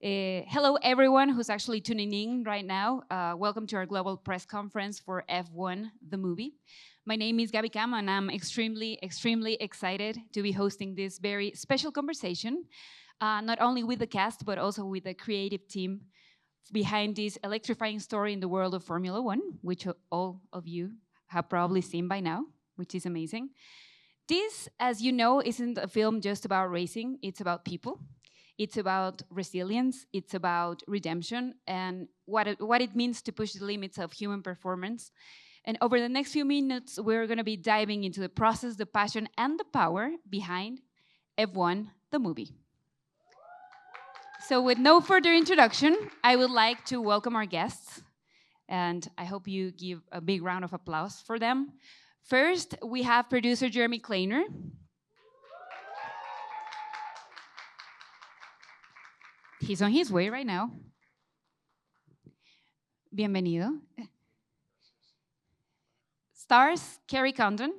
Hello, everyone who's actually tuning in right now. Welcome to our global press conference for F1, the movie. My name is Gabi Cam, and I'm extremely excited to be hosting this very special conversation, not only with the cast, but also with the creative team behind this electrifying story in the world of Formula One, which all of you have probably seen by now, which is amazing. This, as you know, isn't a film just about racing, it's about people. It's about resilience, it's about redemption, and what it means to push the limits of human performance. And over the next few minutes, we're gonna be diving into the process, the passion, and the power behind F1, the movie. So with no further introduction, I would like to welcome our guests, and I hope you give a big round of applause for them. First, we have producer Jeremy Kleimer. He's on his way right now. Bienvenido. Stars, Kerry Condon.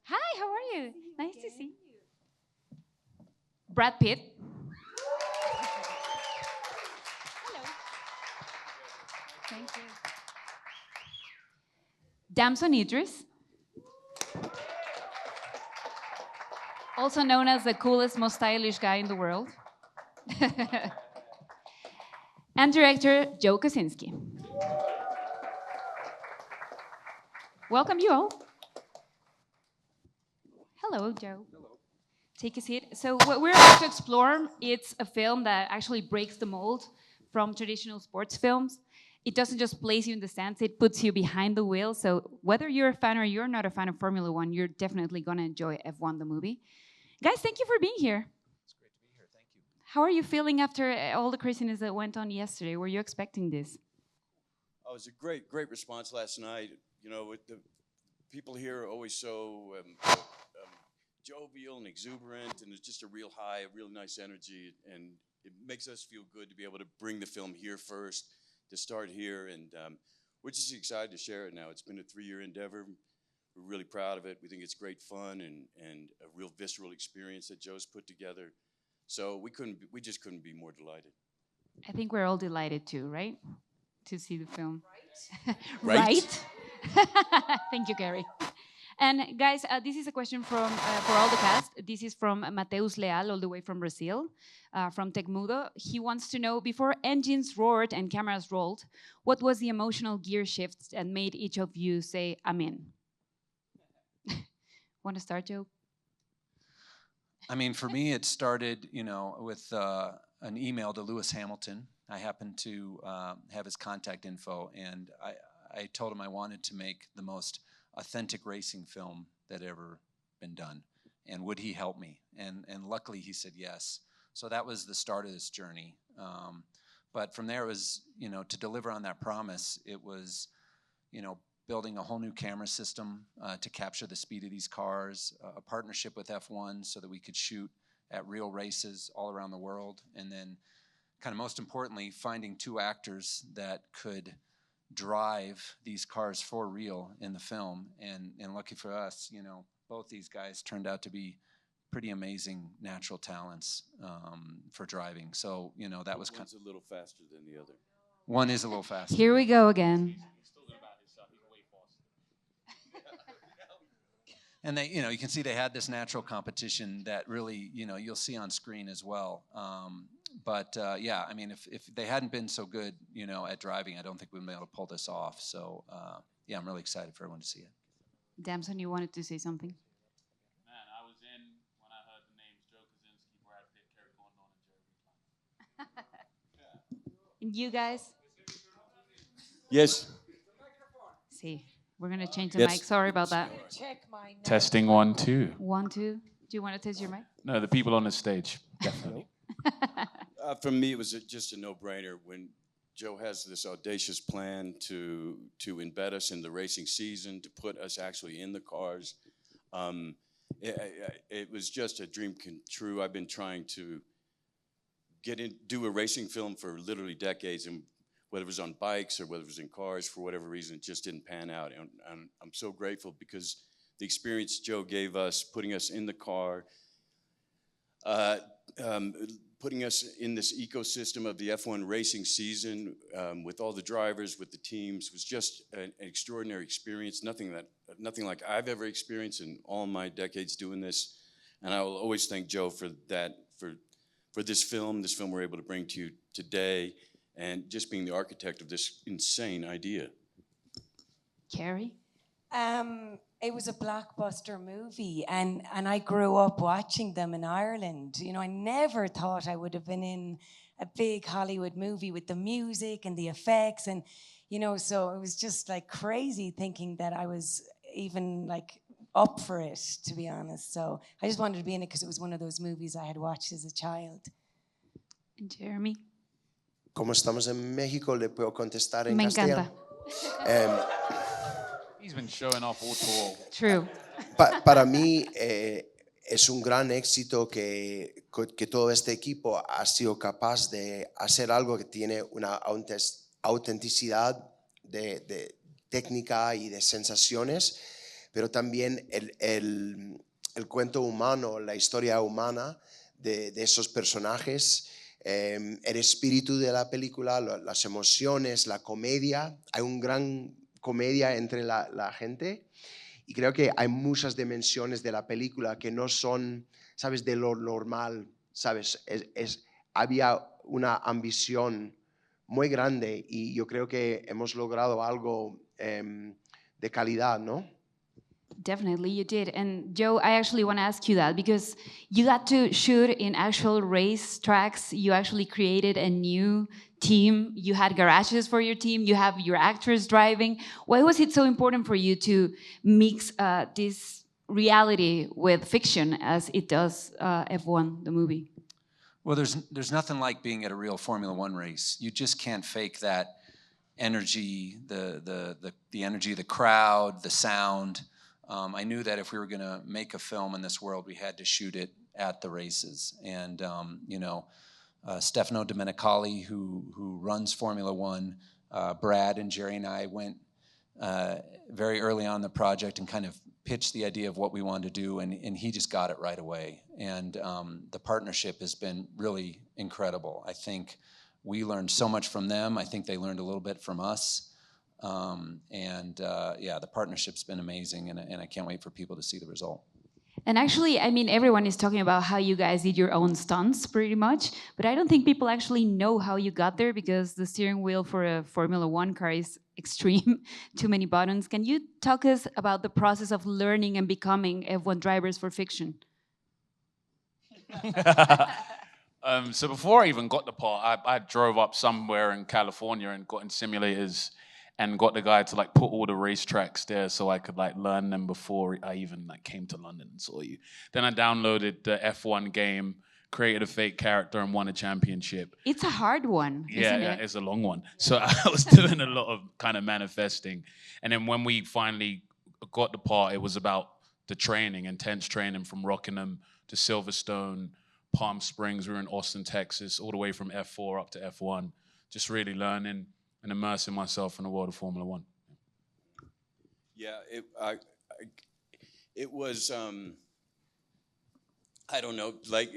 Hi, how are you? Nice to see you. Brad Pitt. Hello. Thank you. Damson Idris. Also known as the coolest, most stylish guy in the world. And director Joe Kosinski. Welcome you all. Hello, Joe. Hello. Take a seat. So what we're about to explore, it's a film that actually breaks the mold from traditional sports films. It doesn't just place you in the stands, it puts you behind the wheel. So whether you're a fan or you're not a fan of Formula One, you're definitely gonna enjoy F1, the movie. Guys, thank you for being here. It's great to be here, thank you. How are you feeling after all the craziness that went on yesterday? Were you expecting this? Oh, it was a great response last night. You know, with the people here are always so jovial and exuberant, and it's just a real high, a real nice energy, and it makes us feel good to be able to bring the film here first, to start here, and we're just excited to share it now. It's been a 3-year endeavor. We're really proud of it. We think it's great fun and a real visceral experience that Joe's put together. So we just couldn't be more delighted. I think we're all delighted too, right? To see the film. Right? Right? Thank you, Kerry. And guys, this is a question from for all the cast. This is from Mateus Leal, all the way from Brazil, from Tecmudo. He wants to know, before engines roared and cameras rolled, what was the emotional gear shift that made each of you say, I'm in? Want to start, Joe? I mean, for me, it started, with an email to Lewis Hamilton. I happened to have his contact info, and I told him I wanted to make the most authentic racing film that ever been done, and would he help me? And luckily, he said yes. So that was the start of this journey. But from there, it was, to deliver on that promise, it was, building a whole new camera system to capture the speed of these cars, a partnership with F1 so that we could shoot at real races all around the world, and then kind of most importantly, finding 2 actors that could drive these cars for real in the film. And lucky for us, both these guys turned out to be pretty amazing natural talents for driving. So, that was One's a little faster than the other. One is a little faster. Here we go again. And they, you can see they had this natural competition that really, you'll see on screen as well. But yeah, I mean, if they hadn't been so good, at driving, I don't think we'd be able to pull this off. So yeah, I'm really excited for everyone to see it. Damson, you wanted to say something? Man, I was in when I heard the names Joe Kosinski, Brad Pitt, Kerry Condon, and Jeremy Kleimer. And you guys? Yes. See, we're going to change the Yes. mic. Sorry about that. Testing 1, 2. 1, 2. Do you want to test your mic? No, the people on the stage, definitely. For me, it was just a no-brainer when Joe has this audacious plan to embed us in the racing season, to put us actually in the cars. It was just a dream come true. I've been trying to do a racing film for literally decades, and whether it was on bikes or whether it was in cars, for whatever reason, it just didn't pan out. And I'm so grateful because the experience Joe gave us, putting us in the car, putting us in this ecosystem of the F1 racing season with all the drivers, with the teams, was just an extraordinary experience. Nothing like I've ever experienced in all my decades doing this. And I will always thank Joe for that, for this film we're able to bring to you today, and just being the architect of this insane idea. Kerry? It was a blockbuster movie, and I grew up watching them in Ireland. You know, I never thought I would have been in a big Hollywood movie with the music and the effects, and you know, so it was just like crazy thinking that I was even like up for it, to be honest. So I just wanted to be in it because it was one of those movies I had watched as a child. And Jeremy? Como estamos en México, le puedo contestar en Me castellano. encanta. He's been showing off all tour. True. Para mí es un gran éxito que todo este equipo ha sido capaz de hacer algo que tiene una autenticidad de técnica y de sensaciones, pero también el cuento humano, la historia humana de esos personajes, el espíritu de la película, las emociones, la comedia. Hay un gran comedia entre la gente, y creo que hay muchas dimensiones de la película que no son, ¿sabes?, de lo normal, ¿sabes? Había una ambición muy grande, y yo creo que hemos logrado algo de calidad, ¿no? Definitely, you did. And Joe, I actually want to ask you that because you got to shoot in actual race tracks. You actually created a new team. You had garages for your team. You have your actors driving. Why was it so important for you to mix this reality with fiction as it does F1, the movie? Well, there's nothing like being at a real Formula One race. You just can't fake that energy, the energy of the crowd, the sound. I knew that if we were going to make a film in this world, we had to shoot it at the races. And you know, Stefano Domenicali, who runs Formula One, Brad and Jerry and I went very early on in the project and kind of pitched the idea of what we wanted to do, and he just got it right away. And the partnership has been really incredible. I think we learned so much from them. I think they learned a little bit from us. Yeah, the partnership's been amazing, and I can't wait for people to see the result. And actually, I mean, everyone is talking about how you guys did your own stunts pretty much, but I don't think people actually know how you got there because the steering wheel for a Formula One car is extreme, too many buttons. Can you talk us about the process of learning and becoming F1 drivers for fiction? So before I even got the part, I drove up somewhere in California and got in simulators and got the guy to like put all the racetracks there so I could like learn them before I even like came to London and saw you. Then I downloaded the F1 game, created a fake character, and won a championship. It's a hard one, isn't it? It's a long one. So I was doing a lot of kind of manifesting. And then when we finally got the part, it was about the training, intense training from Rockingham to Silverstone, Palm Springs. We were in Austin, Texas, all the way from F4 up to F1, just really learning and immersing myself in the world of Formula One. Yeah, it was, I don't know, like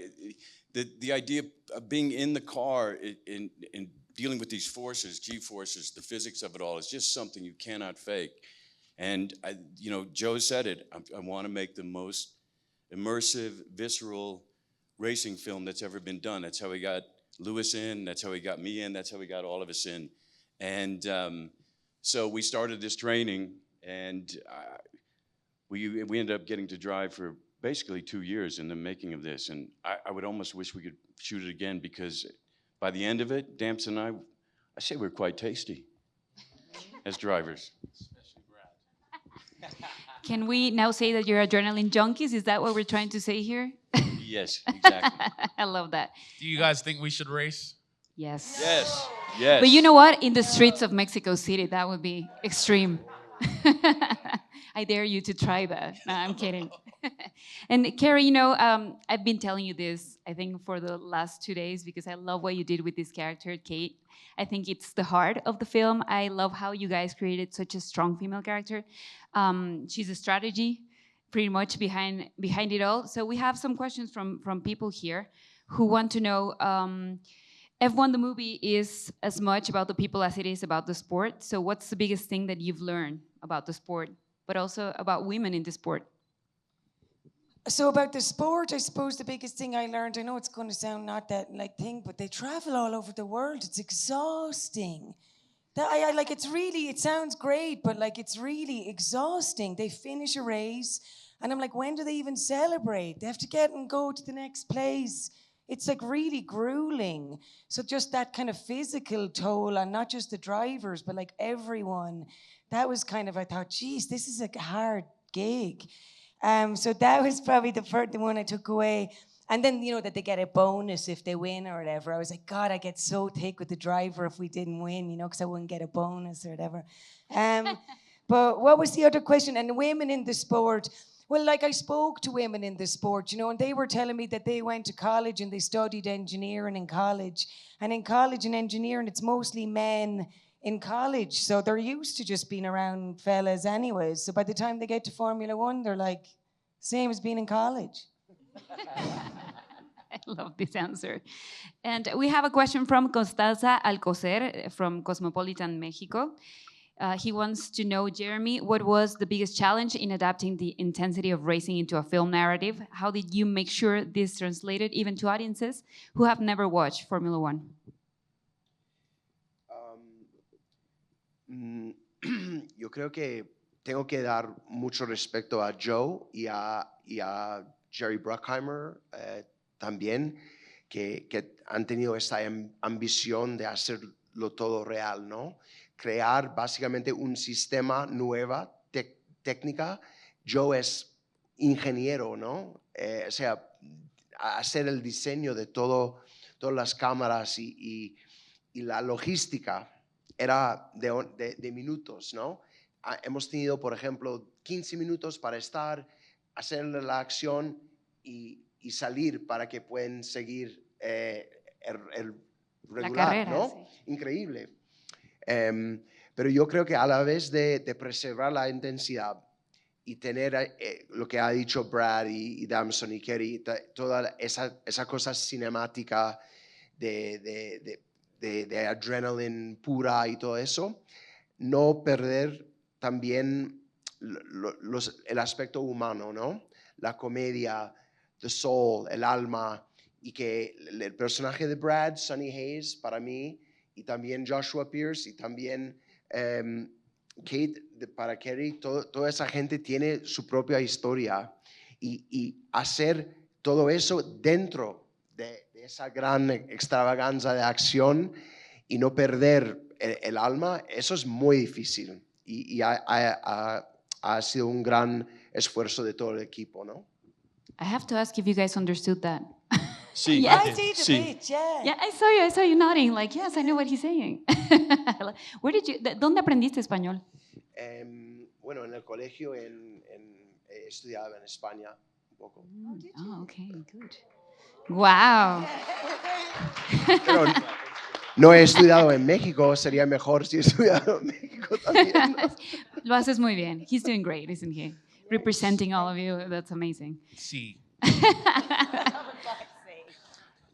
the idea of being in the car and dealing with these forces, G-forces, the physics of it all is just something you cannot fake. And, you know, Joe said it, I want to make the most immersive, visceral racing film that's ever been done. That's how we got Lewis in, that's how he got me in, that's how we got all of us in. And so we started this training, and we ended up getting to drive for basically 2 years in the making of this. And I would almost wish we could shoot it again, because by the end of it, Damson and I say we're quite tasty as drivers. Especially Brad. Can we now say that you're adrenaline junkies? Is that what we're trying to say here? Yes, exactly. I love that. Do you guys think we should race? Yes. Yes, yes. But you know what? In the streets of Mexico City, that would be extreme. I dare you to try that. No, I'm kidding. And Kerry, you know, I've been telling you this, I think, for the last 2 days, because I love what you did with this character, Kate. I think it's the heart of the film. I love how you guys created such a strong female character. She's a strategy. pretty much behind it all. So we have some questions from people here who want to know, F1 the movie is as much about the people as it is about the sport. So what's the biggest thing that you've learned about the sport, but also about women in the sport? So about the sport, I suppose the biggest thing I learned, I know it's going to sound not that like thing, but they travel all over the world. It's exhausting. I like, it's really, it sounds great, but like, it's really exhausting. They finish a race, and I'm like, when do they even celebrate? They have to get and go to the next place. It's like really grueling. So just that kind of physical toll on not just the drivers, but like everyone, that was kind of, I thought, geez, this is a hard gig. So that was probably the first one I took away. And then, you know, that they get a bonus if they win or whatever. I was like, God, I get so thick with the driver if we didn't win, you know, because I wouldn't get a bonus or whatever. But what was the other question? And women in the sport. Well, like, I spoke to women in the sport, you know, and they were telling me that they went to college and they studied engineering in college. And in college and engineering, it's mostly men in college. So they're used to just being around fellas anyways. So by the time they get to Formula One, they're like, same as being in college. I love this answer. And we have a question from Constanza Alcocer from Cosmopolitan Mexico. He wants to know, Jeremy, what was the biggest challenge in adapting the intensity of racing into a film narrative? How did you make sure this translated even to audiences who have never watched Formula One? Yo creo que tengo que dar mucho respeto a Joe y a Jerry Bruckheimer también, que han tenido esta ambición de hacerlo todo real, ¿no? Crear básicamente un sistema nueva, técnica. Joe es ingeniero, ¿no? O sea, hacer el diseño de todas las cámaras y la logística era de minutos, ¿no? Hemos tenido, por ejemplo, 15 minutos para hacer la acción y salir para que puedan seguir el regular, la carrera, ¿no? Sí. Increíble. Pero yo creo que a la vez de preservar la intensidad y tener lo que ha dicho Brad y Damson y Kerry, toda esa cosa cinemática de adrenalina pura y todo eso, no perder también el aspecto humano, ¿no? La comedia, the soul, el alma, y que el personaje de Brad, Sonny Hayes, para mí, y también Joshua Pierce, y también Kate, para Kerry, toda esa gente tiene su propia historia, y hacer todo eso dentro de esa gran extravaganza de acción y no perder el alma, eso es muy difícil. Y ha sido un gran esfuerzo de todo el equipo, ¿no? I have to ask if you guys understood that. Sí, Yeah. I see the sí. pitch, yeah. Yeah, I saw you nodding, like, yes, I know what he's saying. ¿Dónde aprendiste español? Bueno, en el colegio he estudiado en España un poco. Oh, okay, good. Wow. Pero no he estudiado en México, sería mejor si he estudiado en México también, ¿no? Lo haces muy bien. He's doing great, isn't he? Representing all of you, that's amazing. Sí.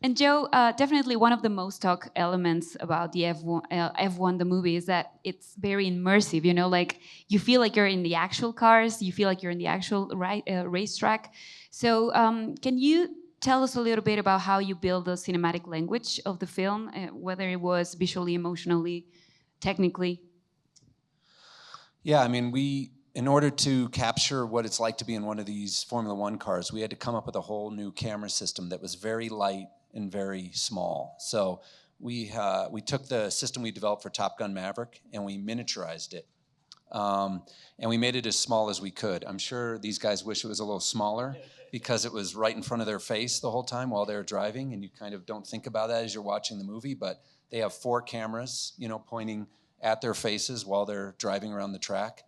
And Joe, definitely one of the most talked elements about the F1, the movie, is that it's very immersive. You know, like you feel like you're in the actual cars, you feel like you're in the actual racetrack. So, can you tell us a little bit about how you build the cinematic language of the film, whether it was visually, emotionally, technically? Yeah, I mean, in order to capture what it's like to be in one of these Formula One cars, we had to come up with a whole new camera system that was very light and very small. So we took the system we developed for Top Gun Maverick and we miniaturized it. And we made it as small as we could. I'm sure these guys wish it was a little smaller because it was right in front of their face the whole time while they were driving, and you kind of don't think about that as you're watching the movie, but they have 4 cameras, you know, pointing at their faces while they're driving around the track.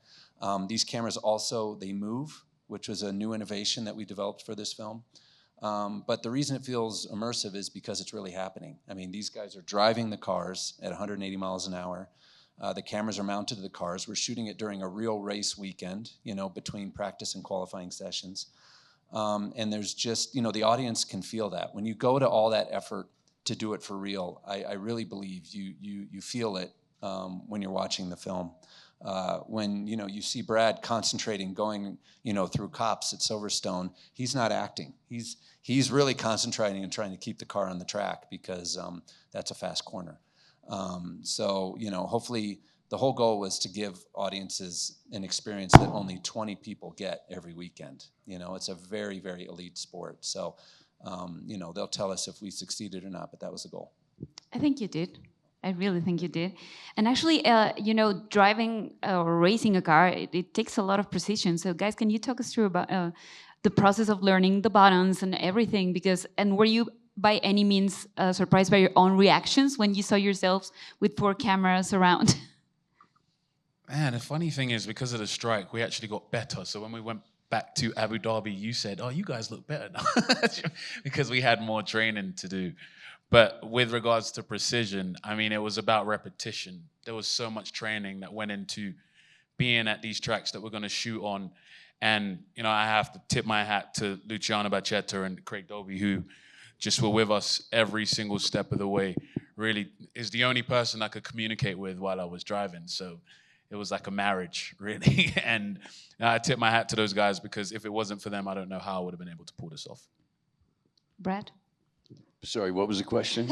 These cameras also, they move, which was a new innovation that we developed for this film. But the reason it feels immersive is because it's really happening. I mean, these guys are driving the cars at 180 miles an hour. The cameras are mounted to the cars. We're shooting it during a real race weekend, between practice and qualifying sessions. And there's just, the audience can feel that. When you go to all that effort to do it for real, I really believe you feel it when you're watching the film. When you see Brad concentrating, going through cops at Silverstone, he's not acting. He's really concentrating and trying to keep the car on the track because that's a fast corner. So hopefully the whole goal was to give audiences an experience that only 20 people get every weekend. It's a very, very elite sport. So they'll tell us if we succeeded or not, but that was the goal. I think you did. I really think you did. And actually, driving or racing a car, it takes a lot of precision. So guys, can you talk us through about the process of learning the buttons and everything? And were you by any means surprised by your own reactions when you saw yourselves with 4 cameras around? Man, the funny thing is, because of the strike, we actually got better. So when we went back to Abu Dhabi, you said, "Oh, you guys look better now," because we had more training to do. But with regards to precision, I mean, it was about repetition. There was so much training that went into being at these tracks that we're going to shoot on. And, I have to tip my hat to Luciano Bacchetta and Craig Doby, who just were with us every single step of the way. Really is the only person I could communicate with while I was driving. So it was like a marriage, really. And I tip my hat to those guys, because if it wasn't for them, I don't know how I would have been able to pull this off. Brad? Sorry, what was the question?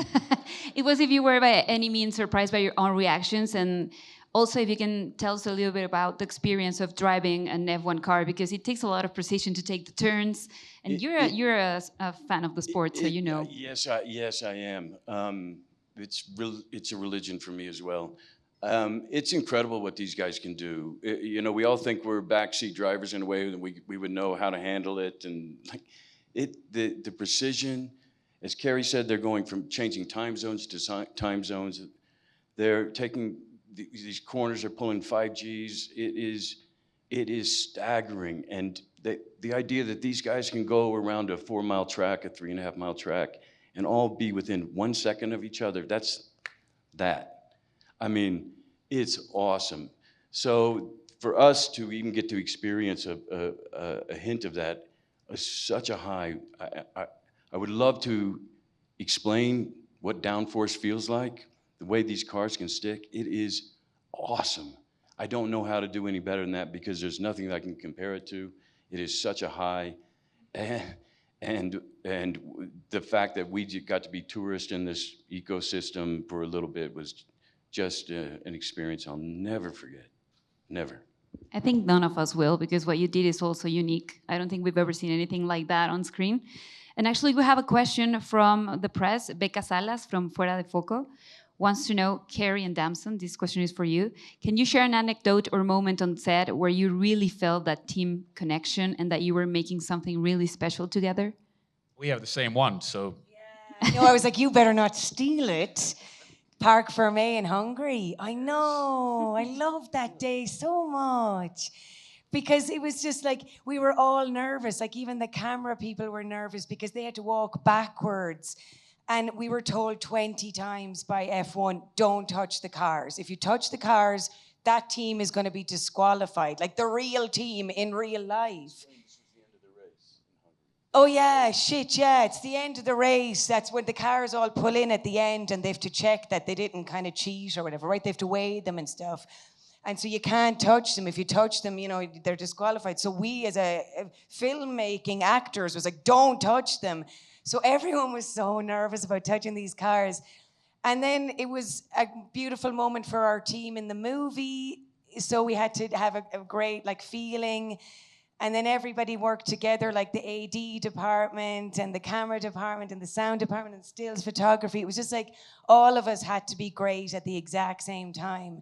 It was if you were by any means surprised by your own reactions, and also if you can tell us a little bit about the experience of driving an F1 car, because it takes a lot of precision to take the turns, and you're a fan of the sport, so you know. Yes, I am. It's a religion for me as well. It's incredible what these guys can do. We all think we're backseat drivers in a way that we would know how to handle it, and the precision. As Kerry said, they're going from changing time zones to time zones. They're taking these corners, they're pulling 5Gs. It is staggering. And the idea that these guys can go around a 4-mile track, a 3.5-mile track, and all be within 1 second of each other, I mean, it's awesome. So for us to even get to experience a hint of that is such a high. I would love to explain what downforce feels like, the way these cars can stick. It is awesome. I don't know how to do any better than that, because there's nothing that I can compare it to. It is such a high. And the fact that we got to be tourists in this ecosystem for a little bit was just an experience I'll never forget. Never. I think none of us will, because what you did is also unique. I don't think we've ever seen anything like that on screen. And actually, we have a question from the press. Becca Salas from Fuera de Foco wants to know, Kerry and Damson, this question is for you. Can you share an anecdote or moment on set where you really felt that team connection and that you were making something really special together? We have the same one, so. Yeah, I was like, you better not steal it. Parc Fermé in Hungary. I know. I loved that day so much. Because it was just like, we were all nervous. Like, even the camera people were nervous because they had to walk backwards. And we were told 20 times by F1, don't touch the cars. If you touch the cars, that team is going to be disqualified. Like the real team in real life. Oh yeah, shit, yeah, it's the end of the race. That's when the cars all pull in at the end and they have to check that they didn't kind of cheat or whatever, right? They have to weigh them and stuff. And so you can't touch them. If you touch them, they're disqualified. So we as a filmmaking actors was like, don't touch them. So everyone was so nervous about touching these cars. And then it was a beautiful moment for our team in the movie. So we had to have a great feeling. And then everybody worked together, like the AD department and the camera department and the sound department and stills photography. It was just like all of us had to be great at the exact same time.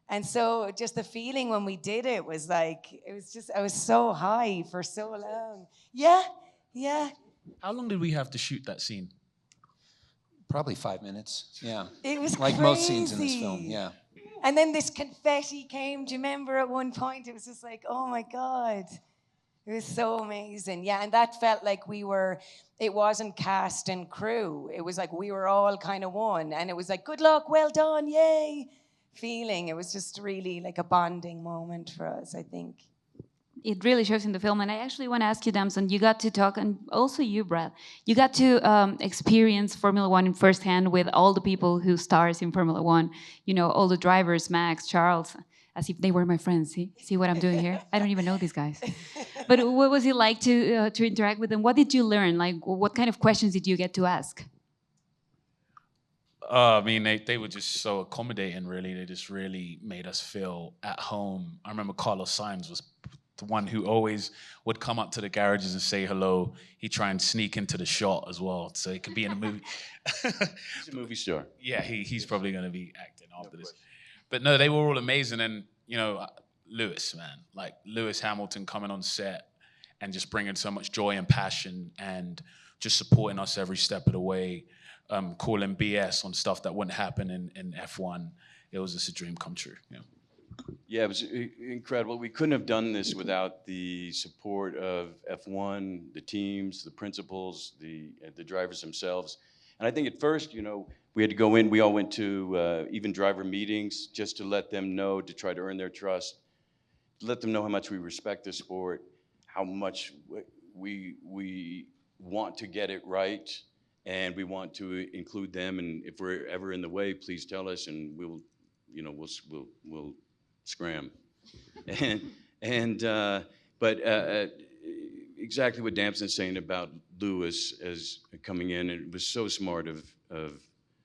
And so just the feeling when we did it was like, I was so high for so long. Yeah. How long did we have to shoot that scene? Probably 5 minutes, yeah. It was like crazy. Most scenes in this film, yeah. And then this confetti came, do you remember at one point? It was just like, oh my God. It was so amazing. Yeah, and that felt like it wasn't cast and crew. It was like we were all kind of one. And it was like, good luck, well done, yay. feeling. It was just really like a bonding moment for us, I think. It really shows in the film, and I actually want to ask you, Damson, you got to talk, and also you, Brad, you got to experience Formula One in firsthand with all the people who stars in Formula One, you know, all the drivers, Max, Charles, as if they were my friends. See what I'm doing here? I don't even know these guys. But what was it like to interact with them? What did you learn? Like, what kind of questions did you get to ask? I mean, they were just so accommodating, really. They just really made us feel at home. I remember Carlos Sainz was the one who always would come up to the garages and say hello. He'd try and sneak into the shot as well, so he could be in a movie. He's a movie star. Yeah, he's probably going to be acting after this. But no, they were all amazing. And, you know, Lewis, man, like Lewis Hamilton coming on set and just bringing so much joy and passion and just supporting us every step of the way, calling BS on stuff that wouldn't happen in F1. It was just a dream come true. Yeah. Yeah, it was incredible. We couldn't have done this without the support of F1, the teams, the principals, the drivers themselves. And I think at first, you know, we had to go in. We all went to even driver meetings just to let them know, to try to earn their trust, to let them know how much we respect the sport, how much we want to get it right, and we want to include them. And if we're ever in the way, please tell us, and we'll scram. But exactly what Damson's saying about Lewis as coming in, it was so smart of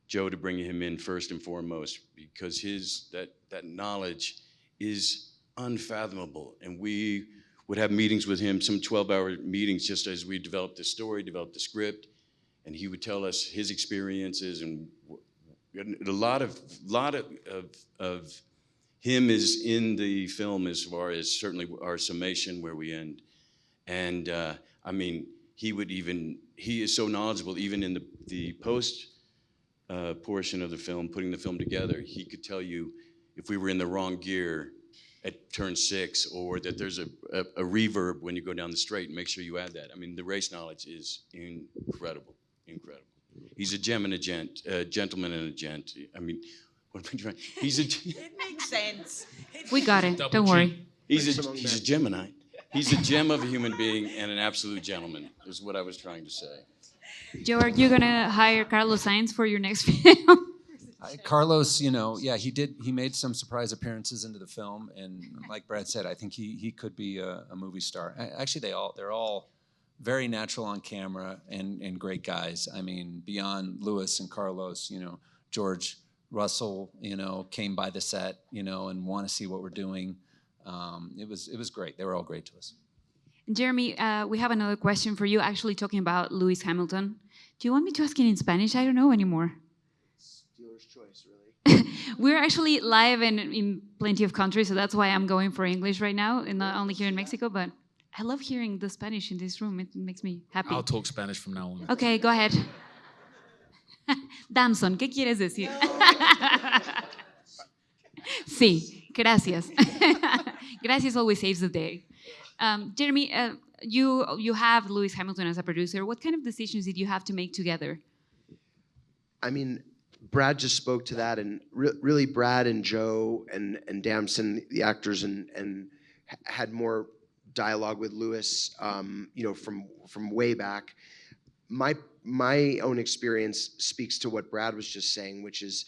Joe to bring him in first and foremost, because that knowledge is unfathomable. And we would have meetings with him, some 12-hour meetings, just as we developed the story, developed the script, and he would tell us his experiences, and a lot of him is in the film as far as certainly our summation where we end. And I mean, he is so knowledgeable, even in the post portion of the film, putting the film together. He could tell you if we were in the wrong gear at turn 6, or that there's a reverb when you go down the straight, and make sure you add that. I mean, the race knowledge is incredible, incredible. He's a gem and a gent, gentleman and a gent. I mean, what am I trying? It makes sense. We got it. Don't worry. He's a Gemini. He's a gem of a human being and an absolute gentleman, is what I was trying to say. Joe, are you gonna hire Carlos Sainz for your next film? Carlos, you know, yeah, he made some surprise appearances into the film, and like Brad said, I think he could be a movie star. Actually, they're all very natural on camera and great guys. I mean, beyond Lewis and Carlos, you know, George Russell, you know, came by the set, you know, and want to see what we're doing. It was great. They were all great to us. Jeremy, we have another question for you, actually talking about Lewis Hamilton. Do you want me to ask it in Spanish? I don't know anymore. It's dealer's choice, really. We're actually live in plenty of countries, so that's why I'm going for English right now, and not only here in Mexico, but I love hearing the Spanish in this room. It makes me happy. I'll talk Spanish from now on. Okay, go ahead. Damson, ¿qué quieres decir? Sí, gracias. Gracias always saves the day. Jeremy, you have Lewis Hamilton as a producer. What kind of decisions did you have to make together? I mean, Brad just spoke to that, and really Brad and Joe and Damson, the actors, and had more dialogue with Lewis, you know, from way back. My own experience speaks to what Brad was just saying, which is,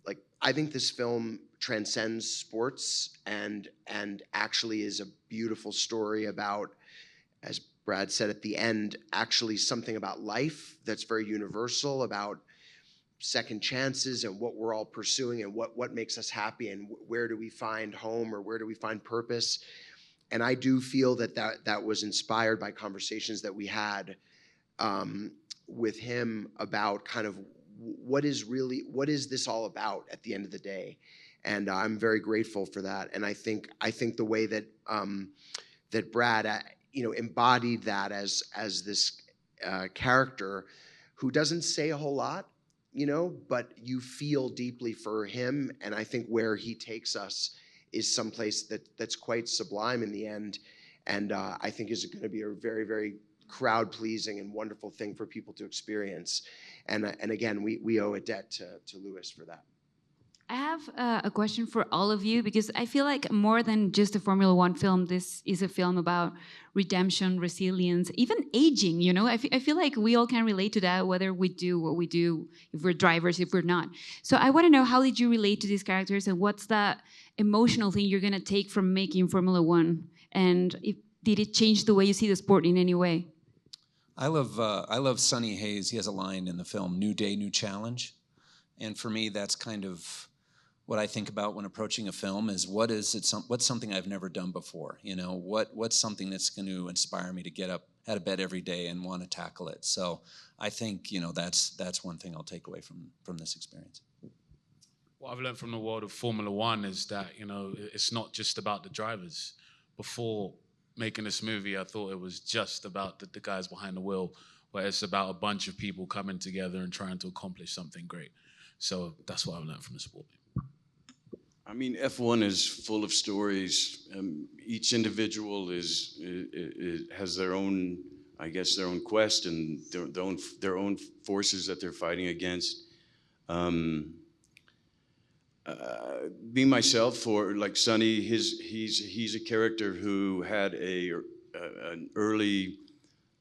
like, I think this film transcends sports and actually is a beautiful story about, as Brad said at the end, actually something about life that's very universal, about second chances and what we're all pursuing and what makes us happy and where do we find home or where do we find purpose. And I do feel that was inspired by conversations that we had with him about kind of what is this all about at the end of the day. And I'm very grateful for that. And I think the way that that Brad you know, embodied that as this character who doesn't say a whole lot, you know, but you feel deeply for him. And I think where he takes us is someplace that's quite sublime in the end, and I think is going to be a very, very crowd-pleasing and wonderful thing for people to experience. And again, we owe a debt to Lewis for that. I have a question for all of you, because I feel like more than just a Formula One film, this is a film about redemption, resilience, even aging, you know? I feel like we all can relate to that, whether we do what we do, if we're drivers, if we're not. So I want to know, how did you relate to these characters, and what's that emotional thing you're going to take from making Formula One? And did it change the way you see the sport in any way? I love Sonny Hayes. He has a line in the film, "New day, new challenge." And for me, that's kind of what I think about when approaching a film, is what's something I've never done before? You know, what's something that's going to inspire me to get up out of bed every day and want to tackle it? So I think, you know, that's one thing I'll take away from this experience. What I've learned from the world of Formula One is that, you know, it's not just about the drivers. Before making this movie, I thought it was just about the guys behind the wheel, where it's about a bunch of people coming together and trying to accomplish something great. So that's what I've learned from the sport. I mean, F1 is full of stories. Each individual has their own, I guess, their own quest and their own forces that they're fighting against. Me myself, or like Sonny, he's a character who had an early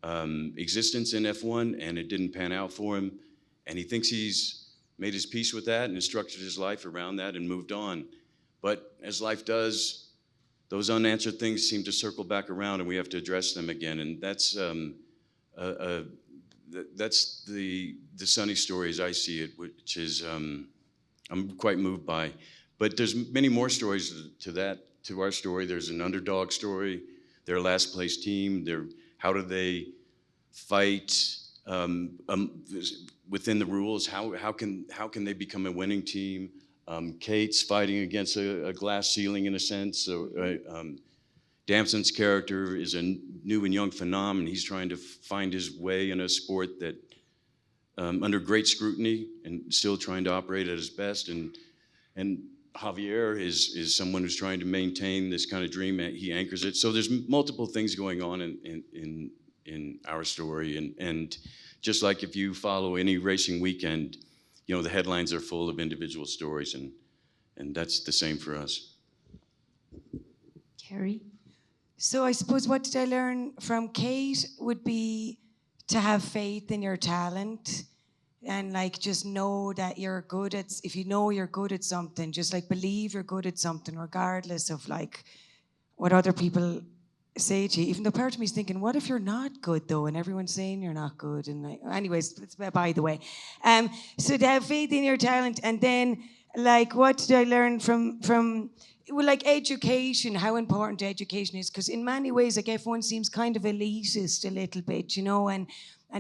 existence in F1, and it didn't pan out for him, and he thinks he's made his peace with that and structured his life around that and moved on. But as life does, those unanswered things seem to circle back around, and we have to address them again. And that's the Sonny story as I see it, which is I'm quite moved by. But there's many more stories to our story. There's an underdog story, their last place team, how do they fight within the rules? How can they become a winning team? Kate's fighting against a glass ceiling in a sense. So Damson's character is a new and young phenomenon. He's trying to find his way in a sport that under great scrutiny and still trying to operate at his best. And Javier is someone who's trying to maintain this kind of dream. He anchors it. So there's multiple things going on in our story, and just like if you follow any racing weekend, you know, the headlines are full of individual stories, and that's the same for us. Kerry? So I suppose what did I learn from Kate would be to have faith in your talent, and like just know that you're good at, if you know you're good at something, just like believe you're good at something regardless of like what other people say to you. Even though part of me is thinking, what if you're not good though, and everyone's saying you're not good? And like, anyways, it's by the way. So to have faith in your talent, and then like what did I learn from well, like education, how important education is, because in many ways, like F1 seems kind of elitist a little bit, you know, and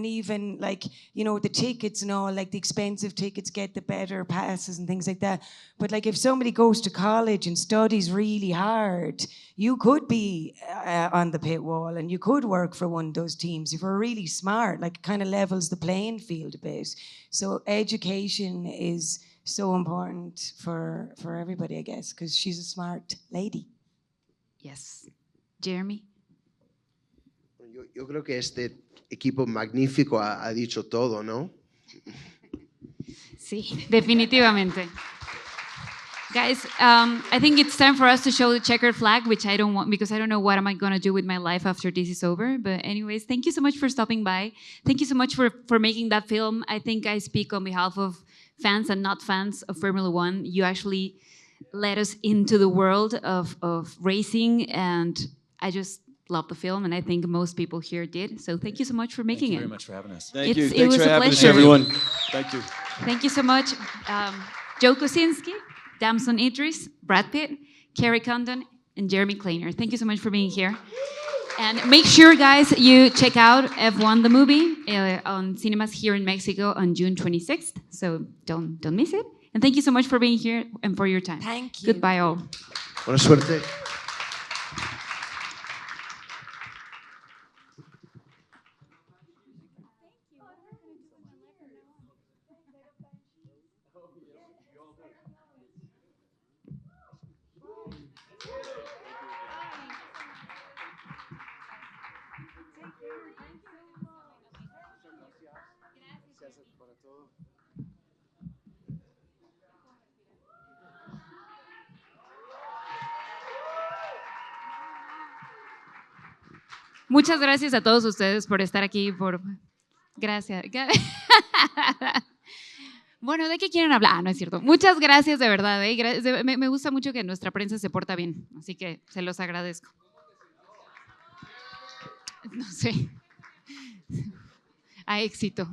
even like, you know, the tickets and all, like the expensive tickets get the better passes and things like that. But like if somebody goes to college and studies really hard, you could be on the pit wall and you could work for one of those teams if you're really smart. Like it kind of levels the playing field a bit. So education is so important for everybody, I guess, because she's a smart lady. Yes. Jeremy? Yo creo que este equipo magnífico ha dicho todo, ¿no? Sí, definitivamente. Guys, I think it's time for us to show the checkered flag, which I don't want, because I don't know what am I going to do with my life after this is over. But anyways, thank you so much for stopping by. Thank you so much for making that film. I think I speak on behalf of fans and not fans of Formula One. You actually led us into the world of racing, and I just love the film, and I think most people here did. So thank you so much for making it. Thank you very much for having us. Thank you. It Thanks was for a having us, pleasure. everyone. Thank you. Thank you so much. Joe Kosinski, Damson Idris, Brad Pitt, Kerry Condon, and Jeremy Kleimer. Thank you so much for being here. And make sure, guys, you check out F1 the movie on cinemas here in Mexico on June 26th. So don't miss it. And thank you so much for being here and for your time. Thank you. Goodbye, all. Buena suerte. Muchas gracias a todos ustedes por estar aquí, Gracias. Bueno, ¿de qué quieren hablar? Ah, no es cierto. Muchas gracias, de verdad. Me gusta mucho que nuestra prensa se porta bien, así que se los agradezco. No sé. A éxito.